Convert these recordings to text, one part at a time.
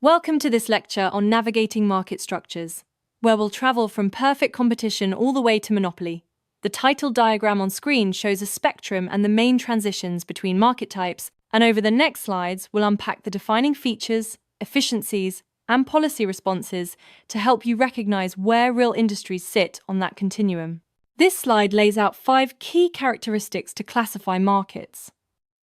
Welcome to this lecture on navigating market structures, where we'll travel from perfect competition all the way to monopoly. The title diagram on screen shows a spectrum and the main transitions between market types, and over the next slides, we'll unpack the defining features, efficiencies, and policy responses to help you recognize where real industries sit on that continuum. This slide lays out 5 key characteristics to classify markets: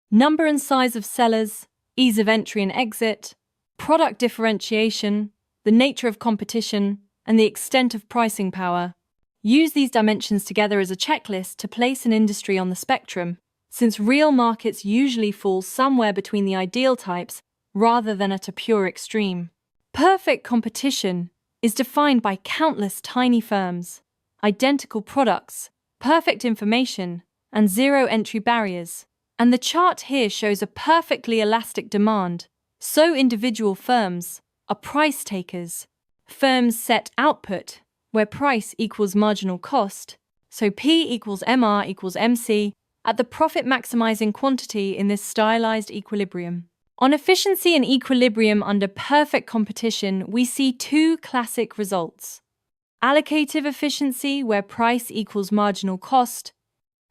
number and size of sellers, ease of entry and exit, product differentiation, the nature of competition, and the extent of pricing power. Use these dimensions together as a checklist to place an industry on the spectrum, since real markets usually fall somewhere between the ideal types rather than at a pure extreme. Perfect competition is defined by countless tiny firms, identical products, perfect information, and zero entry barriers. And the chart here shows a perfectly elastic demand. So individual firms are price takers. Firms set output, where price equals marginal cost, so P equals MR equals MC, at the profit-maximizing quantity in this stylized equilibrium. On efficiency and equilibrium under perfect competition, we see 2 classic results: allocative efficiency, where price equals marginal cost,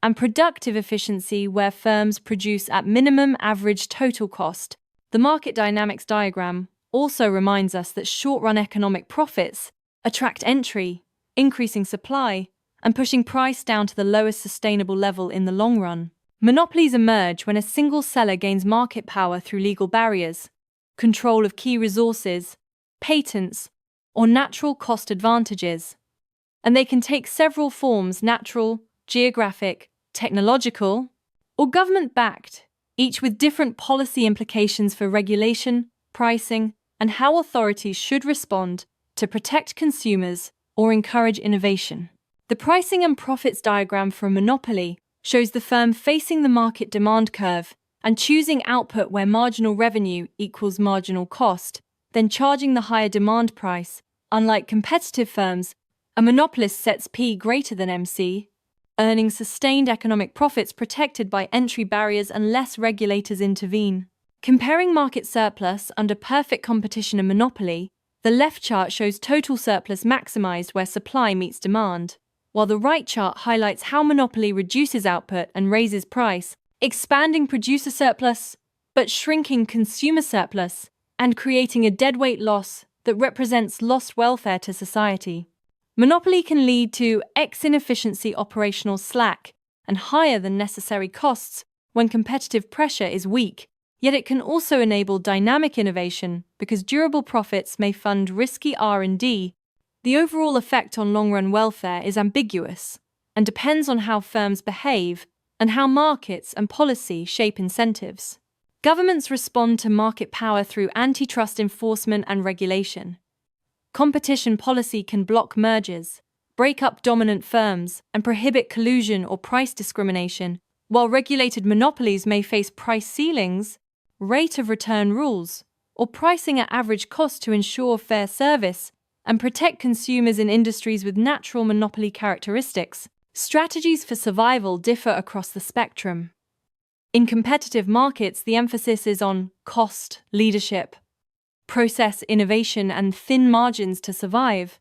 and productive efficiency, where firms produce at minimum average total cost. The market dynamics diagram also reminds us that short-run economic profits attract entry, increasing supply, and pushing price down to the lowest sustainable level in the long run. Monopolies emerge when a single seller gains market power through legal barriers, control of key resources, patents, or natural cost advantages. And they can take several forms: natural, geographic, technological, or government-backed, each with different policy implications for regulation, pricing, and how authorities should respond to protect consumers or encourage innovation. The pricing and profits diagram for a monopoly shows the firm facing the market demand curve and choosing output where marginal revenue equals marginal cost, then charging the higher demand price. Unlike competitive firms, a monopolist sets P greater than MC, earning sustained economic profits protected by entry barriers unless regulators intervene. Comparing market surplus under perfect competition and monopoly, the left chart shows total surplus maximized where supply meets demand, while the right chart highlights how monopoly reduces output and raises price, expanding producer surplus but shrinking consumer surplus and creating a deadweight loss that represents lost welfare to society. Monopoly can lead to inefficiency, operational slack, and higher than necessary costs when competitive pressure is weak, yet it can also enable dynamic innovation because durable profits may fund risky R&D. The overall effect on long-run welfare is ambiguous and depends on how firms behave and how markets and policy shape incentives. Governments respond to market power through antitrust enforcement and regulation. Competition policy can block mergers, break up dominant firms, and prohibit collusion or price discrimination, while regulated monopolies may face price ceilings, rate of return rules, or pricing at average cost to ensure fair service and protect consumers in industries with natural monopoly characteristics. Strategies for survival differ across the spectrum. In competitive markets, the emphasis is on cost leadership, process innovation, and thin margins to survive,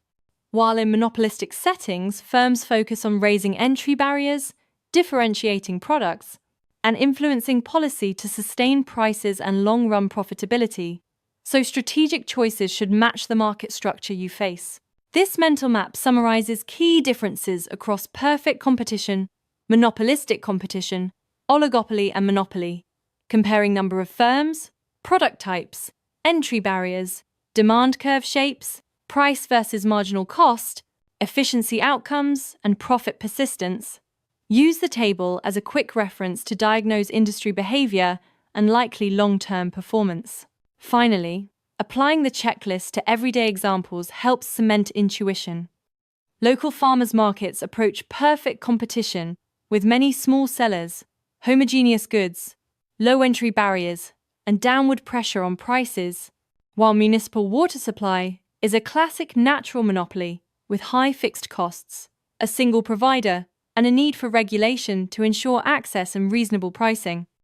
while in monopolistic settings, firms focus on raising entry barriers, differentiating products, and influencing policy to sustain prices and long-run profitability. So strategic choices should match the market structure you face. This mental map summarizes key differences across perfect competition, monopolistic competition, oligopoly, and monopoly, comparing number of firms, product types, entry barriers, demand curve shapes, price versus marginal cost, efficiency outcomes, and profit persistence. Use the table as a quick reference to diagnose industry behavior and likely long-term performance. Finally, applying the checklist to everyday examples helps cement intuition. Local farmers' markets approach perfect competition with many small sellers, homogeneous goods, low entry barriers, and downward pressure on prices, while municipal water supply is a classic natural monopoly with high fixed costs, a single provider, and a need for regulation to ensure access and reasonable pricing.